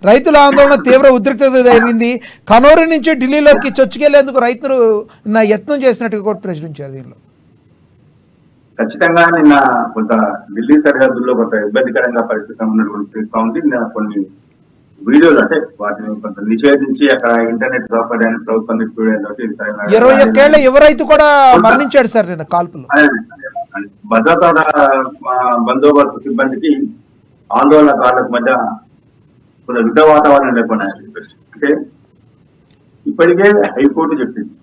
రైతుల ఆందోళన తీవ్ర ఉద్రిక్తత జరిగింది. కనూరు నుంచి ఢిల్లీలోకి చొచ్చుకెళ్లేందుకు రైతులు యత్నం చేసినట్టుగా కూడా ప్రచురించారు. దీనిలో ఖచ్చితంగా నిన్న కొంత ఢిల్లీ సరిహద్దుల్లో కొంత ఇబ్బందికరంగా పరిస్థితి ఉన్నటువంటి ఉంది. కొన్ని వీడియోలు అంటే వాటిని కొంత నిషేధించి అక్కడ ఇంటర్నెట్ సౌకర్యాన్ని ప్రభుత్వం 21 ఏళ్ల యువ రైతు కూడా మరణించాడు సార్ నిన్న కాల్పులు. భద్రతా బందోబస్తు సిబ్బందికి ఆందోళనకారులకు మధ్య కొంత యుద్ధ వాతావరణం లేకుండా అంటే ఇప్పటికే హైకోర్టు చెప్పింది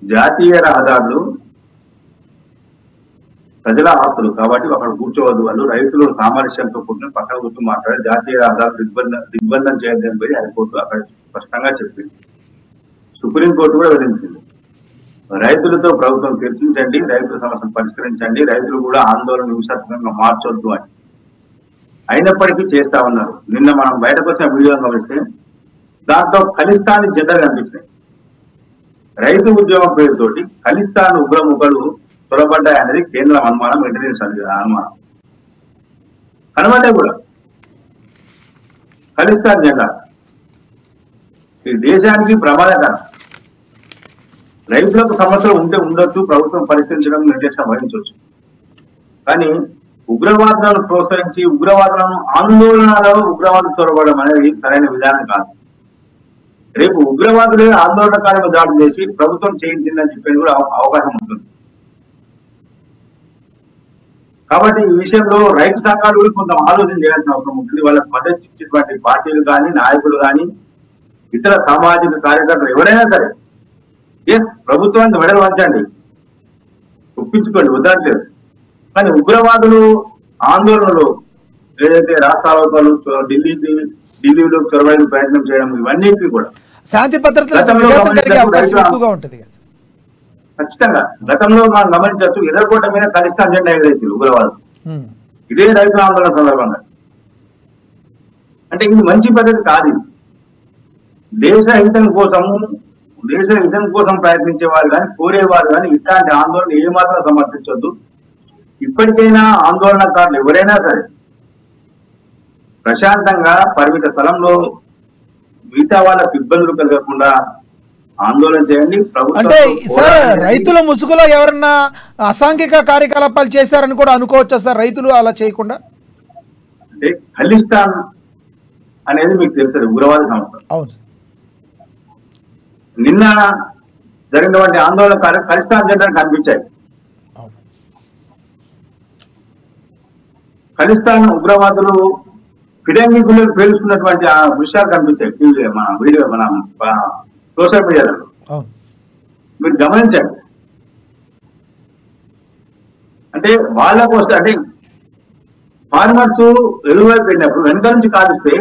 జాతీయ రహదారులు ప్రజల ఆస్తులు కాబట్టి అక్కడ కూర్చోవద్దు, వాళ్ళు రైతులు సామరస్యంతో కూర్చొని పక్కన కూర్చొని మాట్లాడి జాతీయ రహదారులు దిగ్బంధం చేయద్దని పోయి హైకోర్టు అక్కడ స్పష్టంగా చెప్పింది. సుప్రీంకోర్టు కూడా విధించింది రైతులతో ప్రభుత్వం చర్చించండి, రైతుల సమస్యను పరిష్కరించండి, రైతులు కూడా ఆందోళన హింసాత్మకంగా మార్చొద్దు అని. అయినప్పటికీ చేస్తా ఉన్నారు. నిన్న మనం బయటకు వచ్చిన వీడియో గమనిస్తే దాంట్లో ఖలిస్తానీ జెండాలు కనిపించినాయి. రైతు ఉద్యమం పేరుతోటి ఖలిస్తాన్ ఉగ్రముఖలు చొరబడ్డాయనేది కేంద్రం అనుమానం, ఇంటెలిజెన్స్ అనుమానం. కనబడ్డా కూడా ఖలిస్తాన్ జెండా ఈ దేశానికి ప్రమాదకరం. రైతులకు సమస్యలు ఉంటే ఉండొచ్చు, ప్రభుత్వం పరిష్కరించడం నిర్దేశం వహించవచ్చు. కానీ ఉగ్రవాదులను ప్రోత్సహించి ఉగ్రవాదులను ఆందోళనలో ఉగ్రవాదులు చొరబడడం అనేది సరైన విధానం కాదు. రేపు ఉగ్రవాదులే ఆందోళనకారులు దాడి చేసి ప్రభుత్వం చేయించిందని చెప్పేది కూడా అవకాశం ఉంటుంది. కాబట్టి ఈ విషయంలో రైతు సంఘాలు కూడా కొంత ఆలోచన చేయాల్సిన అవసరం ఉంటుంది. వాళ్ళకి మద్దతు ఇచ్చేటువంటి పార్టీలు కానీ నాయకులు కానీ ఇతర సామాజిక కార్యకర్తలు ఎవరైనా సరే ప్రభుత్వాన్ని మెడలు వంచండి, ఒప్పించుకోండి, వదలట్లేదు. కానీ ఉగ్రవాదులు ఆందోళనలు ఏదైతే రాష్ట్రాలు ఢిల్లీలో చొరబడిన ప్రయత్నం చేయడం ఇవన్నిటికీ కూడా శాంతి భద్రతలు ఖచ్చితంగా గతంలో మనం గమనించవచ్చు. ఎర్రకోట మీద ఖలిస్తాన్ జెండా ఎగరేసి ఉగ్రవాదులు ఇదే రైతుల ఆందోళన సందర్భంగా. అంటే ఇది మంచి పద్ధతి కాదు. దేశ హితం కోసం ప్రయత్నించేవారు కానీ కోరేవారు కానీ ఇట్లాంటి ఆందోళన ఏమాత్రం సమర్థించొద్దు. ఇప్పటికైనా ఆందోళనకారులు ఎవరైనా సరే ప్రశాంతంగా పరిమిత స్థలంలో మిగతా వాళ్ళకి ఇబ్బందులు కలగకుండా ఆందోళన చేయండి. అంటే సార్ రైతుల ముసుగులో ఎవరన్నా అసాంఘిక కార్యకలాపాలు చేశారని కూడా అనుకోవచ్చా సార్? రైతులు అలా చేయకుండా అంటే ఖలిస్తాన్ అనేది మీకు తెలుసు ఉగ్రవాద సంస్థ. అవును. నిన్న జరిగినటువంటి ఆందోళన ఖలిస్తాన్ జెండాలు కనిపించాయి. ఖలిస్తాన్ ఉగ్రవాదులు ఫిరంగి గుళ్ళు పేలుస్తున్నటువంటి ఆ దృశ్యాలు కనిపించాయి టీవీ మన సోషల్ మీడియాలో మీరు గమనించండి. అంటే వాళ్ళకు వస్తే అంటే ఫార్మర్స్ ఎరువైపు వెళ్ళినప్పుడు వెనక నుంచి కాలిస్తే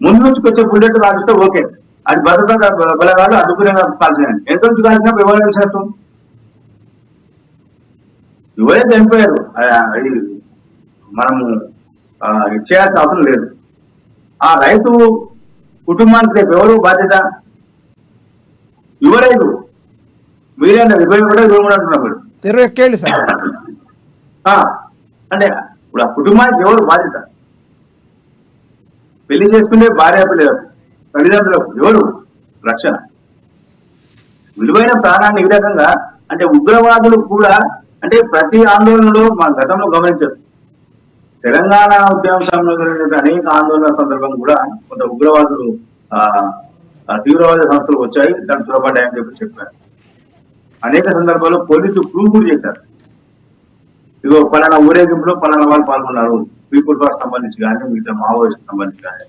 ముందు నుంచి వచ్చే బుల్లెట్ కాలిస్తే ఓకే, అది భద్రతా బలగాలు అడ్డుకునే కాల్చినాయండి. వెనక నుంచి కాల్చినప్పుడు ఎవరు తెలిసినట్టు ఎవరే చనిపోయారు. మనము చేయాల్సిన అవసరం లేదు. ఆ రైతు కుటుంబానికి రేపు ఎవరు బాధ్యత? యువరైతు మీరేనా 23 అంటున్నారు. 21 ఏళ్ళు సార్. అంటే ఇప్పుడు ఆ కుటుంబానికి ఎవరు బాధ్యత? పెళ్లి చేసుకునే భార్య తల్లిదండ్రులకు ఎవరు రక్షణ? విలువైన ప్రాణాన్ని ఈ రకంగా అంటే ఉగ్రవాదులు కూడా అంటే ప్రతి ఆందోళనలో మా గతంలో గమనించారు. తెలంగాణ ఉద్యమ సమయంలో అనేక ఆందోళన సందర్భం కూడా కొంత ఉగ్రవాదులు తీవ్రవాద సంస్థలు వచ్చాయి, దాన్ని చొరబడ్డాయని చెప్పారు. అనేక సందర్భాల్లో పోలీసులు ప్రూవ్ కూడా చేశారు. ఇదిగో పలానా ఊరేగింపులో పలానా వాళ్ళు పాల్గొన్నారు, పీపుల్ పార్టీ సంబంధించి కానీ మిగతా మావోయిస్ట్ సంబంధించి కానీ.